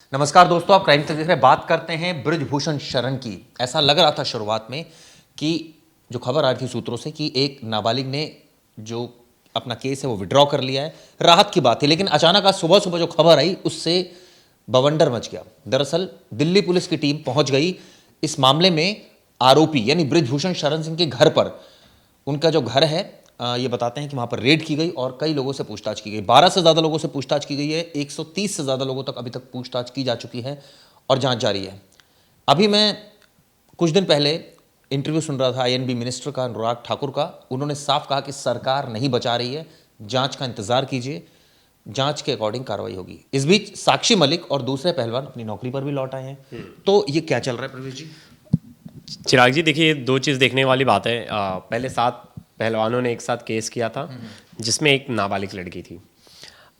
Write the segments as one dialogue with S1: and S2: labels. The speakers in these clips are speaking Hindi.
S1: नमस्कार दोस्तों, आप क्राइम से देख रहे हैं। बात करते हैं बृजभूषण शरण की। ऐसा लग रहा था शुरुआत में कि जो खबर आ रही थी सूत्रों से कि एक नाबालिग ने जो अपना केस है वो विड्रॉ कर लिया है, राहत की बात थी। लेकिन अचानक आज सुबह सुबह जो खबर आई उससे बवंडर मच गया। दरअसल दिल्ली पुलिस की टीम पहुंच गई इस मामले में आरोपी यानी बृजभूषण शरण सिंह के घर पर। उनका जो घर है ये बताते हैं कि वहाँ पर रेड की गई और कई लोगों से पूछताछ की गई। 12 से ज़्यादा लोगों से पूछताछ की गई है। 130 से ज़्यादा लोगों तक अभी तक पूछताछ की जा चुकी है और जांच जारी है। अभी मैं कुछ दिन पहले इंटरव्यू सुन रहा था आईएनबी मिनिस्टर का, अनुराग ठाकुर का। उन्होंने साफ कहा कि सरकार नहीं बचा रही है, जांच का इंतजार कीजिए, जांच के अकॉर्डिंग कार्रवाई होगी। इस बीच साक्षी मलिक और दूसरे पहलवान अपनी नौकरी पर भी लौट आए हैं। तो ये क्या चल रहा है प्रवेश जी?
S2: चिराग जी, देखिए दो चीज़ देखने वाली बात है। पहले 7 पहलवानों ने एक साथ केस किया था जिसमें एक नाबालिग लड़की थी।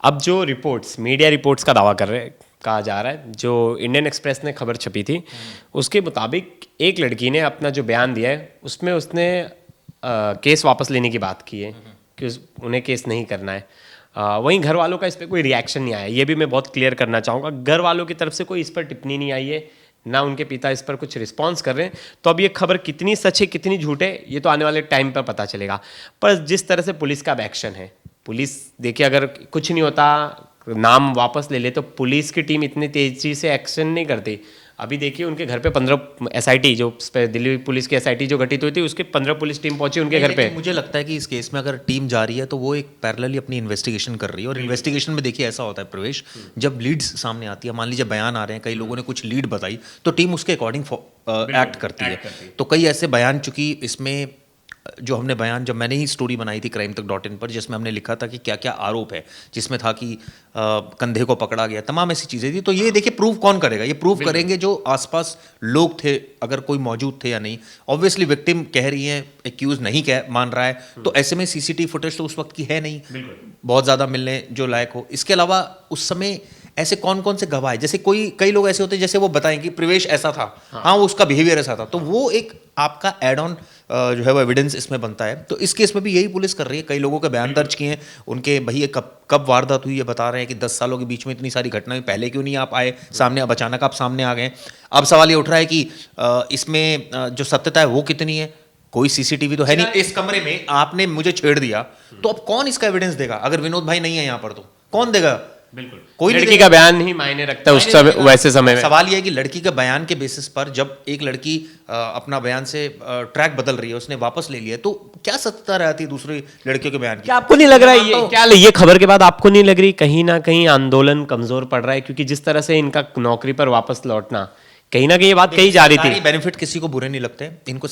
S2: अब जो रिपोर्ट्स, मीडिया रिपोर्ट्स का दावा कर रहे कहा जा रहा है, जो इंडियन एक्सप्रेस ने खबर छपी थी उसके मुताबिक एक लड़की ने अपना जो बयान दिया है उसमें उसने केस वापस लेने की बात की है कि उन्हें केस नहीं करना है। वहीं घर वालों का इस पर कोई रिएक्शन नहीं आया। ये भी मैं बहुत क्लियर करना चाहूँगा, घर वालों की तरफ से कोई इस पर टिप्पणी नहीं आई है, ना उनके पिता इस पर कुछ रिस्पॉन्स कर रहे हैं। तो अब ये खबर कितनी सच है कितनी झूठ है ये तो आने वाले टाइम पर पता चलेगा। पर जिस तरह से पुलिस का अब एक्शन है, पुलिस देखिए अगर कुछ नहीं होता, नाम वापस ले ले, तो पुलिस की टीम इतनी तेजी से एक्शन नहीं करती। अभी देखिए उनके घर पे 15 एसआईटी, जो दिल्ली पुलिस की एसआईटी जो गठित हुई थी उसके 15 पुलिस टीम पहुंची उनके घर पे।
S1: मुझे लगता है कि इस केस में अगर टीम जा रही है तो वो एक पैरेलली अपनी इन्वेस्टिगेशन कर रही है। और इन्वेस्टिगेशन में देखिए ऐसा होता है प्रवेश, जब लीड्स सामने आती है, मान लीजिए बयान आ रहे हैं, कई लोगों ने कुछ लीड बताई, तो टीम उसके अकॉर्डिंग एक्ट करती है। तो कई ऐसे बयान, चूंकि इसमें जो हमने बयान, जब मैंने ही स्टोरी बनाई थी crimetak.in पर, जिसमें हमने लिखा था कि क्या क्या आरोप है, जिसमें था कि कंधे को पकड़ा गया, तमाम ऐसी चीज़ें थी। तो ये देखिए प्रूव कौन करेगा? ये प्रूव करेंगे जो आसपास लोग थे, अगर कोई मौजूद थे या नहीं। ऑब्वियसली विक्टिम कह रही है, एक्यूज नहीं कह मान रहा है, तो ऐसे में सीसीटीवी फुटेज तो उस वक्त की है नहीं बहुत ज़्यादा मिलने जो लायक हो। इसके अलावा उस समय ऐसे कौन कौन से गवाह है, जैसे कई लोग ऐसे होते हैं जैसे वो बताएं कि प्रवेश ऐसा था, हाँ वो उसका बिहेवियर ऐसा था, तो वो एक आपका एड ऑन जो है वो एविडेंस इसमें बनता है। तो इस केस में भी यही पुलिस कर रही है। कई लोगों के बयान दर्ज किए हैं उनके, भई ये कब वारदात हुई, ये बता रहे हैं कि 10 सालों के बीच में इतनी सारी घटनाएं, पहले क्यों नहीं आप आए सामने, अब अचानक आप सामने आ गए। अब सवाल ये उठ रहा है कि इसमें जो सत्यता है वो कितनी है? कोई सीसीटीवी तो है नहीं, इस कमरे में आपने मुझे छेड़ दिया, तो अब कौन इसका एविडेंस देगा? अगर विनोद भाई नहीं है यहाँ पर तो कौन देगा?
S2: बिल्कुल,
S1: कोई
S2: लड़की का बयान नहीं मायने रखता उस समय, वैसे समय में।
S1: सवाल यह है कि लड़की के बयान के बेसिस पर जब एक लड़की अपना बयान से ट्रैक बदल रही है, उसने वापस ले लिया, तो क्या सत्यता रहती है दूसरी लड़कियों के बयान की?
S2: क्या आपको नहीं लग रहा है ये खबर के बाद आपको नहीं लग रही कहीं ना कहीं आंदोलन कमजोर पड़ रहा है? क्योंकि जिस तरह से इनका नौकरी पर वापस लौटना, कहीं ना कहीं ये बात कही जा रही थी।
S1: बेनिफिट किसी को बुरे नहीं लगते इनको।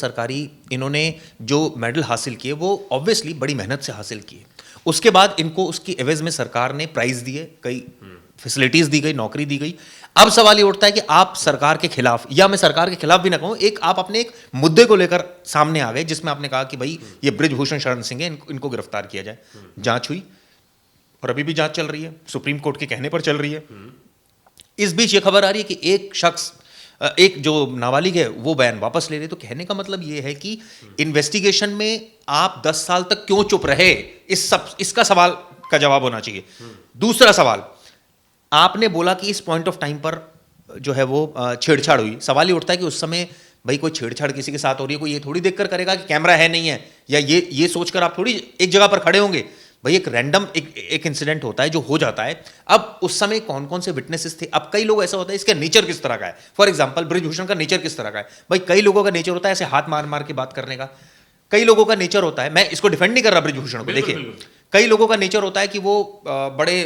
S1: इन्होंने जो मेडल हासिल किए वो ऑब्वियसली बड़ी मेहनत से हासिल किए। उसके बाद इनको उसकी एवज में सरकार ने प्राइज दिए, कई फैसिलिटीज दी गई, नौकरी दी गई। अब सवाल ये उठता है कि आप सरकार के खिलाफ, या मैं सरकार के खिलाफ भी ना कहूं, आप अपने एक मुद्दे को लेकर सामने आ गए जिसमें आपने कहा कि भाई ये बृजभूषण शरण सिंह है, इनको गिरफ्तार किया जाए। जांच हुई और अभी भी जांच चल रही है, सुप्रीम कोर्ट के कहने पर चल रही है। इस बीच ये खबर आ रही है कि एक शख्स, एक जो नाबालिग है वो बयान वापस ले रहे। तो कहने का मतलब ये है कि इन्वेस्टिगेशन में आप 10 साल तक क्यों चुप रहे, इसका सवाल का जवाब होना चाहिए। दूसरा सवाल, आपने बोला कि इस पॉइंट ऑफ टाइम पर जो है वो छेड़छाड़ हुई। सवाल ये उठता है कि उस समय भाई कोई छेड़छाड़ किसी के साथ हो रही है, कोई ये थोड़ी देखकर करेगा कि कैमरा है नहीं है, या ये सोचकर आप थोड़ी एक जगह पर खड़े होंगे। भाई एक रैंडम एक इंसिडेंट होता है जो हो जाता है। अब उस समय कौन कौन से विटनेसेस थे? अब कई लोग ऐसा होता है, इसका नेचर किस तरह का है। फॉर एग्जांपल बृजभूषण का नेचर किस तरह का है? भाई कई लोगों का नेचर होता है ऐसे हाथ मार मार के बात करने का। कई लोगों का नेचर होता है, मैं इसको डिफेंड नहीं कर रहा बृजभूषण को, देखिए कई लोगों का नेचर होता है कि वो बड़े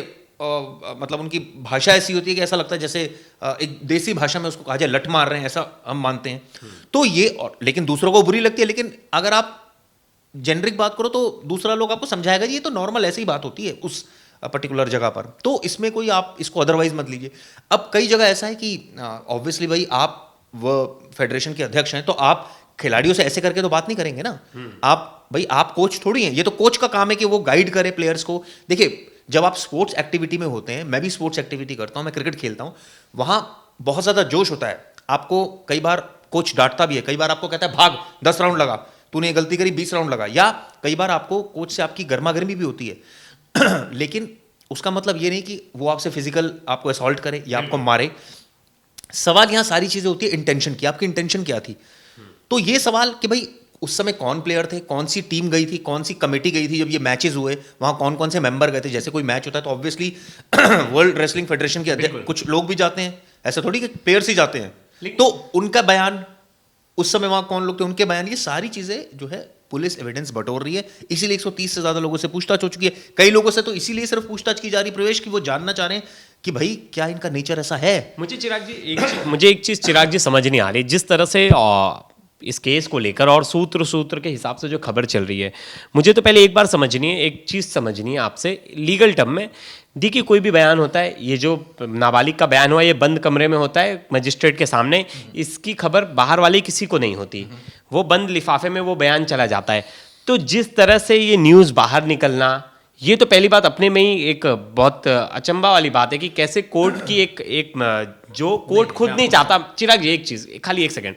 S1: मतलब उनकी भाषा ऐसी होती है कि ऐसा लगता है जैसे एक देसी भाषा में उसको कहा जाए लठ मार रहे हैं, ऐसा हम मानते हैं। तो ये, लेकिन दूसरों को बुरी लगती है। लेकिन अगर आप जेनरिक बात करो तो दूसरा लोग आपको समझाएगा जी ये तो नॉर्मल ऐसी ही बात होती है उस पर्टिकुलर जगह पर, तो इसमें कोई आप इसको अदरवाइज मत लीजिए। अब कई जगह ऐसा है कि ऑब्वियसली भाई आप वो फेडरेशन के अध्यक्ष हैं, तो आप खिलाड़ियों से ऐसे करके तो बात नहीं करेंगे ना। आप कोच थोड़ी हैं, ये तो कोच का काम है कि वो गाइड करे प्लेयर्स को। देखिए जब आप स्पोर्ट्स एक्टिविटी में होते हैं, मैं भी स्पोर्ट्स एक्टिविटी करता हूं, मैं क्रिकेट खेलता हूं, वहां बहुत ज्यादा जोश होता है। आपको कई बार कोच डांटता भी है, कई बार आपको कहता है भाग 10 राउंड लगा, तूने गलती करी 20 राउंड लगा, या कई बार आपको कोच से आपकी गर्मा गर्मी भी होती है। लेकिन उसका मतलब ये नहीं कि वो आपसे फिजिकल आपको असॉल्ट करे या आपको मारे। सवाल यहाँ सारी चीजें होती है इंटेंशन की, आपकी इंटेंशन क्या थी। तो ये सवाल कि भाई उस समय कौन प्लेयर थे, कौन सी टीम गई थी, कौन सी कमेटी गई थी, जब ये मैचेस हुए वहाँ कौन कौन से मेंबर गए थे। जैसे कोई मैच होता है तो ऑब्वियसली वर्ल्ड रेसलिंग फेडरेशन के अध्यक्ष कुछ लोग भी जाते हैं, ऐसा थोड़ी कि प्लेयर्स ही जाते हैं। तो उनका बयान, उस समय वहाँ कौन लोग थे, उनके बयान, ये सारी चीज़ें जो है पुलिस एविडेंस बटोर रही है। इसीलिए 130 से ज़्यादा लोगों से पूछताछ हो चुकी है। कई लोगों से तो इसीलिए सिर्फ पूछताछ की जा रही प्रवेश की वो जानना चाह रहे हैं कि भाई क्या इनका नेचर ऐसा है।
S2: मुझे एक चीज चिराग जी समझ नहीं आ रही, जिस तरह से इस केस को लेकर और सूत्र के हिसाब से जो खबर चल रही है, मुझे तो पहले एक बार समझनी है, एक चीज़ समझनी है आपसे लीगल टर्म में। देखिए कोई भी बयान होता है, ये जो नाबालिग का बयान हुआ ये बंद कमरे में होता है मजिस्ट्रेट के सामने, इसकी खबर बाहर वाले किसी को नहीं होती, वो बंद लिफाफे में वो बयान चला जाता है। तो जिस तरह से ये न्यूज़ बाहर निकलना, ये तो पहली बात अपने में ही एक बहुत अचंभा वाली बात है कि कैसे कोर्ट की एक जो कोर्ट खुद नहीं चाहता, चिराग जी एक चीज़ खाली एक सेकंड,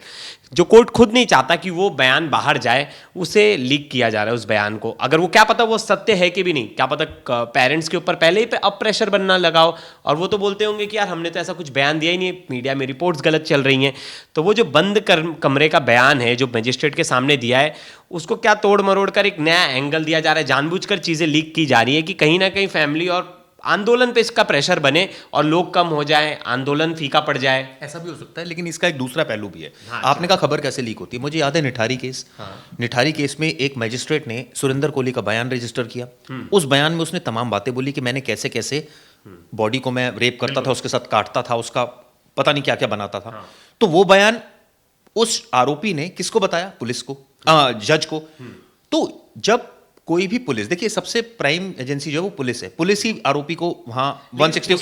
S2: जो कोर्ट खुद नहीं चाहता कि वो बयान बाहर जाए, उसे लीक किया जा रहा है उस बयान को। अगर वो क्या पता वो सत्य है कि भी नहीं, क्या पता पेरेंट्स के ऊपर पहले ही अब प्रेशर बनना लगाओ और वो तो बोलते होंगे कि यार हमने तो ऐसा कुछ बयान दिया ही नहीं, मीडिया में रिपोर्ट्स गलत चल रही हैं। तो वो जो बंद कमरे का बयान है जो मजिस्ट्रेट के सामने दिया है, उसको क्या तोड़ मरोड़ कर एक नया एंगल दिया जा रहा है, जानबूझकर चीज़ें लीक की जा रही है कि कहीं ना कहीं फैमिली और आंदोलन पे इसका प्रेशर बने और लोग कम हो जाए, आंदोलन फीका पड़ जाए।
S1: ऐसा भी हो सकता है, लेकिन इसका एक दूसरा पहलू भी है। आपने कहा खबर कैसे लीक होती है, मुझे याद है निठारी केस। निठारी केस में एक मजिस्ट्रेट ने सुरेंद्र कोहली का बयान रजिस्टर किया। उस बयान में उसने तमाम बातें बोली कि मैंने कैसे कैसे बॉडी को मैं रेप करता था, उसके साथ काटता था, उसका पता नहीं क्या क्या बनाता था। तो वो बयान उस आरोपी ने किसको बताया, पुलिस को, जज को। तो जब कोई भी पुलिस, देखिए सबसे प्राइम एजेंसी जो है वो पुलिस है, पुलिस ही आरोपी को वहां 160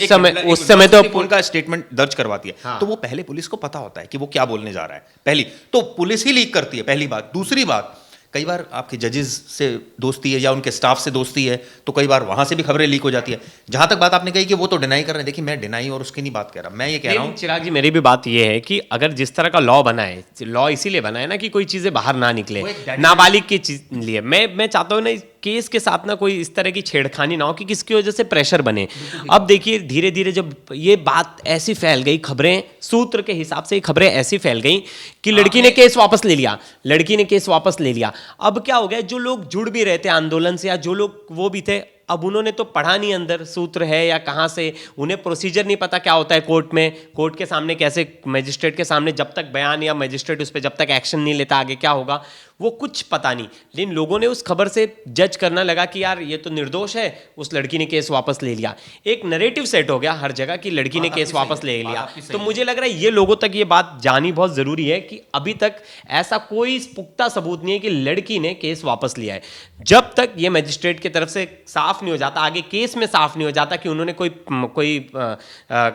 S2: उस समय तो
S1: उनका स्टेटमेट दर्ज करवाती है। हाँ। तो वो पहले पुलिस को पता होता है कि वो क्या बोलने जा रहा है, पहली तो पुलिस ही लीक करती है, पहली बात। दूसरी बात, कई बार आपके जजेस से दोस्ती है या उनके स्टाफ से दोस्ती है, तो कई बार वहां से भी खबरें लीक हो जाती है। जहां तक बात आपने कही कि वो तो डिनाई कर रहे हैं, देखिए मैं डिनाई और उसकी नहीं बात कर रहा, मैं ये कह रहा हूँ
S2: चिराग जी मेरी भी बात ये है कि अगर जिस तरह का लॉ बना है, लॉ इसीलिए बना है ना कि कोई चीजें बाहर ना निकले नाबालिग के लिए। मैं चाहता हूँ ना केस के साथ ना कोई इस तरह की छेड़खानी ना हो कि किसकी वजह से प्रेशर बने। अब देखिए धीरे धीरे जब ये बात ऐसी फैल गई, खबरें सूत्र के हिसाब से खबरें ऐसी फैल गई कि लड़की ने केस वापस ले लिया, लड़की ने केस वापस ले लिया। अब क्या हो गया, जो लोग जुड़ भी रहे थे आंदोलन से या जो लोग वो भी थे, अब उन्होंने तो पढ़ा नहीं अंदर सूत्र है या कहाँ से, उन्हें प्रोसीजर नहीं पता क्या होता है कोर्ट में, कोर्ट के सामने कैसे, मजिस्ट्रेट के सामने जब तक बयान या मजिस्ट्रेट उस पर जब तक एक्शन नहीं लेता आगे क्या होगा वो कुछ पता नहीं। लेकिन लोगों ने उस खबर से जज करना लगा कि यार ये तो निर्दोष है, उस लड़की ने केस वापस ले लिया। एक नैरेटिव सेट हो गया हर जगह कि लड़की ने केस वापस ले लिया। तो मुझे लग रहा है ये लोगों तक ये बात जानी बहुत जरूरी है कि अभी तक ऐसा कोई पुख्ता सबूत नहीं है कि लड़की ने केस वापस लिया है। जब तक ये मजिस्ट्रेट की तरफ से साफ नहीं हो जाता, आगे केस में साफ नहीं हो जाता कि उन्होंने कोई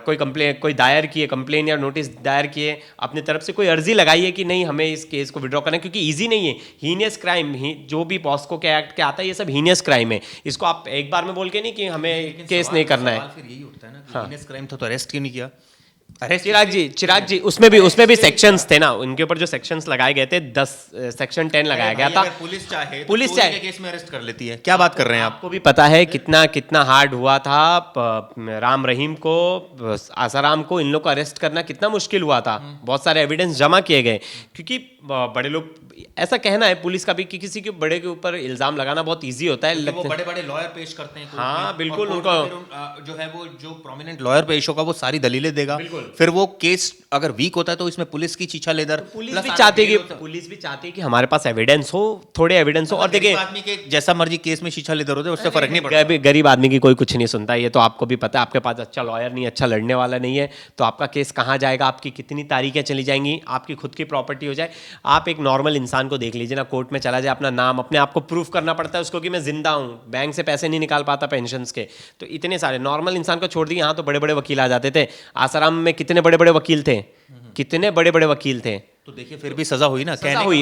S2: कंप्लेन, कोई दायर किए कंप्लेन या नोटिस दायर किए, अपनी तरफ से कोई अर्जी लगाई है कि नहीं हमें इस केस को विड्रॉ करना है, क्योंकि ईजी नहीं है। हीनियस क्राइम जो भी पॉस्को के एक्ट के आता है ये सब हीनियस क्राइम है, इसको आप एक बार में बोल के नहीं कि हमें केस नहीं करना है।
S1: फिर यही उठता है ना कि हीनियस क्राइम था तो अरेस्ट क्यों नहीं किया।
S2: चिराग जी उसमें भी सेक्शंस थे ना, उनके ऊपर जो सेक्शंस लगाए गए थे 10 सेक्शन 10 लगाया गया था।
S1: पुलिस चाहे के केस में अरेस्ट कर लेती है, क्या बात कर रहे हैं आप।
S2: आपको भी पता है कितना हार्ड हुआ था राम रहीम को, आसाराम को, इन लोग को अरेस्ट करना कितना मुश्किल हुआ था। बहुत सारे एविडेंस जमा किए गए, क्योंकि बड़े लोग, ऐसा कहना है पुलिस का भी कि किसी के बड़े के ऊपर इल्जाम लगाना बहुत इजी होता है।
S1: वो बड़े लॉयर पेश करते हैं।
S2: हाँ बिल्कुल, उनको
S1: जो है वो जो प्रोमिनेंट लॉयर पेश होगा वो सारी दलीलें देगा। फिर वो केस अगर वीक होता है तो इसमें पुलिस की चीछा लेदर,
S2: पुलिस भी चाहती है कि हमारे पास एविडेंस हो, थोड़े एविडेंस हो। और देखिए
S1: आदमी के जैसा मर्जी केस में शीशा लेदर होता है, उससे फर्क नहीं पड़ता।
S2: गरीब आदमी की कोई कुछ नहीं सुनता, ये तो आपको भी पता है। आपके पास अच्छा लॉयर नहीं, अच्छा लड़ने वाला नहीं है, तो आपका केस कहाँ जाएगा, आपकी कितनी तारीखें चली जाएंगी, आपकी खुद की प्रॉपर्टी हो जाए। आप एक नॉर्मल इंसान को देख लीजिए ना, कोर्ट में चला जाए, अपना नाम अपने आप को प्रूफ करना पड़ता है उसको कि मैं जिंदा हूँ, बैंक से पैसे नहीं निकाल पाता पेंशन्स के। तो इतने सारे नॉर्मल इंसान को छोड़ दिए, यहाँ तो बड़े बड़े वकील आ जाते थे। आसाराम में कितने बड़े बड़े वकील थे, कितने बड़े बड़े वकील थे।
S1: तो देखिए फिर भी सजा हुई ना,
S2: सजा हुई,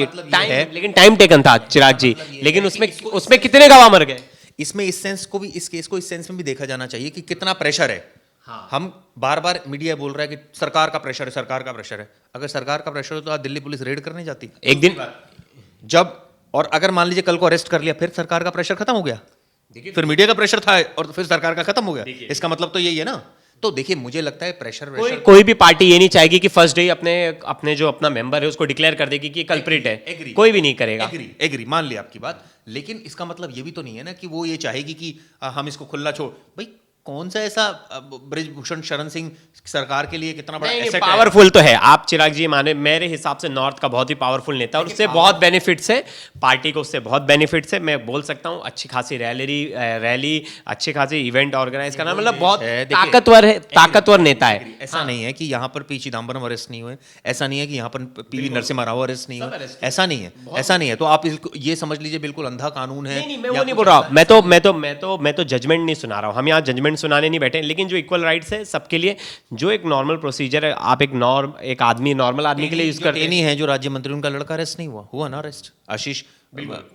S2: लेकिन टाइम टेकन था चिराग जी, लेकिन उसमें कितने गवाह मर गए।
S1: इसमें इस सेंस को भी, इस केस को इस सेंस में भी देखा जाना चाहिए कि कितना प्रेशर है। हाँ। हम बार बार मीडिया बोल रहा है कि सरकार का प्रेशर है, सरकार का प्रेशर है। अगर सरकार का प्रेशर हो तो आज दिल्ली पुलिस रेड करने जाती एक दिन जब, और अगर मान लीजिए कल को अरेस्ट कर लिया, फिर सरकार का प्रेशर खत्म हो गया। फिर मीडिया का प्रेशर था और फिर सरकार का खत्म हो गया। इसका मतलब तो यही है ना। तो देखिए मुझे लगता है प्रेशर
S2: कोई भी पार्टी ये नहीं चाहेगी कि फर्स्ट डे अपने अपने जो अपना मेंबर है उसको डिक्लेयर कर देगी कि कल्प्रिट है, कोई भी नहीं करेगा।
S1: एग्री मान लिया आपकी बात, लेकिन इसका मतलब ये भी तो नहीं है ना कि वो ये चाहेगी कि हम इसको खुला छोड़। भाई कौन सा ऐसा ब्रिजभूषण शरण सिंह सरकार के लिए कितना बड़ा एसेट है।
S2: पावरफुल तो है, आप चिराग जी माने, मेरे हिसाब से नॉर्थ का बहुत ही पावरफुल नेता और उससे बहुत बेनिफिट्स है, पार्टी को उससे बहुत बेनिफिट्स है। मैं बोल सकता हूँ अच्छी खासी रैली अच्छी खासी इवेंट ऑर्गेनाइज करना, मतलब बहुत ताकतवर नेता है।
S1: ऐसा नहीं है कि यहाँ पर पी चिदम्बरम अरेस्ट नहीं हुए, ऐसा नहीं है कि यहाँ पर पीवी नरसिम्हा राव अरेस्ट नहीं हुए, ऐसा नहीं है, ऐसा नहीं है। तो आप ये समझ लीजिए बिल्कुल अंधा कानून है।
S2: नहीं, मैं वो नहीं बोल रहा हूँ, मैं तो जजमेंट नहीं सुना रहा हूँ, हम यहाँ जजमेंट सुनाने नहीं बैठे, लेकिन जो इक्वल राइट्स है सबके लिए, जो एक नॉर्मल प्रोसीजर है, आप एक नॉर्मल आदमी के लिए यूज करते
S1: हैं। जो राज्य मंत्री उनका लड़का अरेस्ट नहीं हुआ ना, अरेस्ट आशीष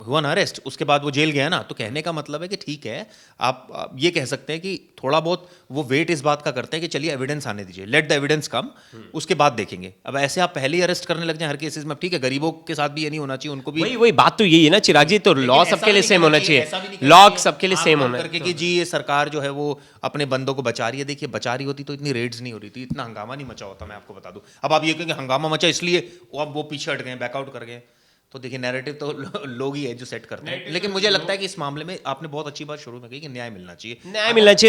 S1: हुआ ना अरेस्ट, उसके बाद वो जेल गया ना। तो कहने का मतलब है कि ठीक है, आप ये कह सकते हैं कि थोड़ा बहुत वो वेट इस बात का करते हैं कि चलिए एविडेंस आने दीजिए, लेट द एविडेंस कम, उसके बाद देखेंगे। अब ऐसे आप पहले ही अरेस्ट करने लग जाए हर केसेस में, ठीक है, गरीबों के साथ भी ये नहीं होना चाहिए, उनको भी
S2: वही बात तो यही है ना चिराग जी, तो लॉ सबके लिए सेम होना चाहिए, लॉ सबके लिए सेम होना
S1: करके कि जी ये सरकार जो है वो अपने बंदों को बचा रही है। देखिए बचा रही होती तो इतनी रेड्स नहीं हो रही थी, इतना हंगामा नहीं मचा होता, मैं आपको बता दूं। अब आप ये कहेंगे हंगामा मचा इसलिए अब वो पीछे हट गए, बैकआउट कर गए, तो देखिए नैरेटिव तो लोग ही है जो सेट करते हैं। लेकिन मुझे लगता है कि इस मामले में आपने बहुत अच्छी बात शुरू में कही कि न्याय मिलना चाहिए,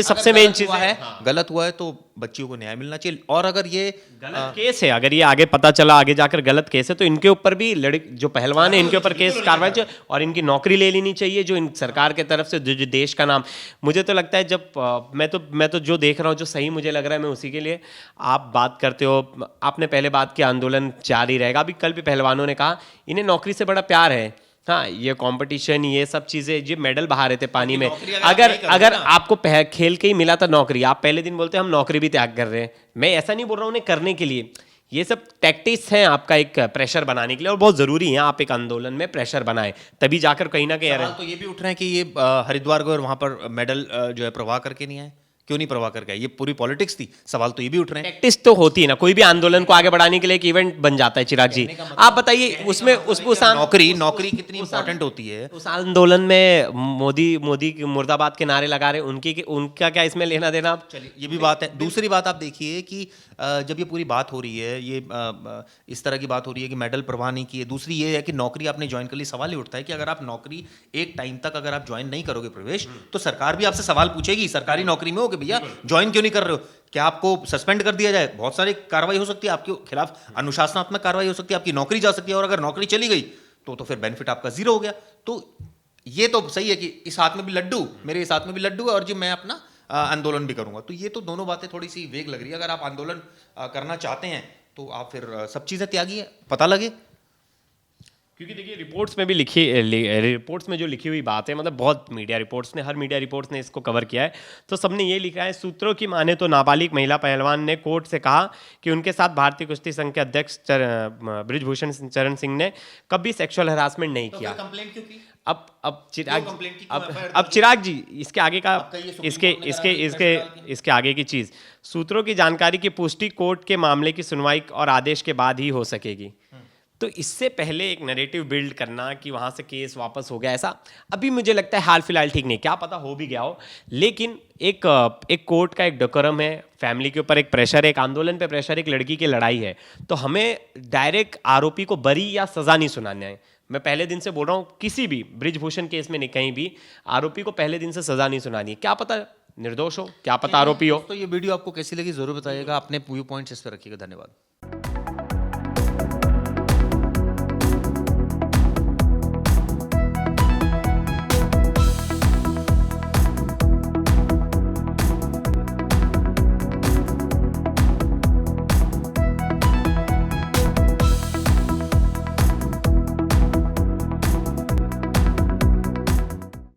S2: सबसे मेन चीज है।
S1: गलत हुआ है तो बच्चियों को न्याय मिलना चाहिए। और अगर ये
S2: गलत केस है, अगर ये आगे पता चला आगे जाकर गलत केस है, तो इनके ऊपर भी जो पहलवान है इनके ऊपर केस कार्रवाई चाहिए और इनकी नौकरी ले लेनी चाहिए, जो इन सरकार के तरफ से जो देश का नाम। मुझे तो लगता है जब मैं तो जो देख रहा हूँ जो सही मुझे लग रहा है, मैं उसी के लिए। आप बात करते हो, आपने पहले बात की आंदोलन जारी रहेगा, अभी कल भी पहलवानों ने कहा इन्हें नौकरी से बड़ा प्यार है। हाँ, ये कंपटीशन, ये सब चीजें, ये मेडल बहा रहे थे पानी में। अगर आपको खेल के ही मिला था नौकरी, आप पहले दिन बोलते हम नौकरी भी त्याग कर रहे हैं। मैं ऐसा नहीं बोल रहा हूँ उन्हें करने के लिए, ये सब टैक्टिक्स हैं आपका एक प्रेशर बनाने के लिए, और बहुत जरूरी है आप एक आंदोलन में प्रेशर बनाए, तभी जाकर कहीं ना कहीं।
S1: तो ये भी उठ रहे हैं कि ये हरिद्वार गए और वहां पर मेडल जो है प्रवाह करके नहीं आए, क्यों नहीं प्रवाह करके आए? ये पूरी पॉलिटिक्स थी, सवाल तो ये भी उठ रहे हैं।
S2: प्रैक्टिस तो होती है ना, कोई भी आंदोलन को आगे बढ़ाने के लिए एक इवेंट बन जाता है। चिराग जी आप बताइए, उसमें
S1: नौकरी कितनी इंपॉर्टेंट होती है?
S2: उस आंदोलन में मोदी मुर्दाबाद के नारे लगा रहे, उनका क्या इसमें लेना देना?
S1: चलिए ये भी बात है। दूसरी बात आप देखिए कि जब ये पूरी बात हो रही है, ये इस तरह की बात हो रही है कि मेडल प्रवाह नहीं किए, दूसरी ये है कि नौकरी आपने ज्वाइन कर ली, सवाल ही उठता है कि अगर आप नौकरी एक टाइम तक अगर आप ज्वाइन नहीं करोगे प्रवेश, तो सरकार भी आपसे सवाल पूछेगी सरकारी नौकरी में हो कि भैया ज्वाइन क्यों नहीं कर रहे हो, क्या आपको सस्पेंड कर दिया जाए? बहुत सारी कार्रवाई हो सकती है, आपके खिलाफ अनुशासनात्मक कार्रवाई हो सकती है, आपकी नौकरी जा सकती है, और अगर नौकरी चली गई तो फिर बेनिफिट आपका जीरो हो गया। तो ये तो सही है कि इस हाथ में भी लड्डू, मेरे इस हाथ में भी लड्डू है, और जी मैं अपना आंदोलन भी करूंगा। तो ये तो दोनों बातें थोड़ी सी वेग लग रही है। अगर आप आंदोलन करना चाहते हैं तो आप फिर सब चीजें त्यागी है, पता लगे।
S2: क्योंकि देखिए रिपोर्ट्स में भी रिपोर्ट्स में जो लिखी हुई बात है, मतलब बहुत मीडिया रिपोर्ट्स ने, हर मीडिया रिपोर्ट्स ने इसको कवर किया है, तो सबने ये लिखा है, सूत्रों की माने तो नाबालिग महिला पहलवान ने कोर्ट से कहा कि उनके साथ भारतीय कुश्ती संघ के अध्यक्ष ब्रिजभूषण चरण सिंह ने कभी सेक्सुअल हरासमेंट नहीं किया।
S1: कंप्लेंट क्यों की?
S2: अब चिराग जी इसके आगे का इसके आगे की चीज, सूत्रों की जानकारी की पुष्टि कोर्ट के मामले की सुनवाई और आदेश के बाद ही हो सकेगी। तो इससे पहले एक नैरेटिव बिल्ड करना कि वहां से केस वापस हो गया, ऐसा अभी मुझे लगता है हाल फिलहाल ठीक नहीं, क्या पता हो भी गया हो। लेकिन एक कोर्ट का एक डेकोरम है, फैमिली के ऊपर एक प्रेशर है, एक आंदोलन पे प्रेशर, एक लड़की की लड़ाई है, तो हमें डायरेक्ट आरोपी को बरी या सजा नहीं सुनाना है। मैं पहले दिन से बोल रहा हूँ, किसी भी ब्रिजभूषण केस में नहीं, कहीं भी आरोपी को पहले दिन से सजा नहीं सुनानी है। क्या पता निर्दोष हो, क्या पता आरोपी हो।
S1: तो ये वीडियो आपको कैसी लगी जरूर बताइएगा, अपने व्यू पॉइंट्स इस पर रखिएगा। धन्यवाद।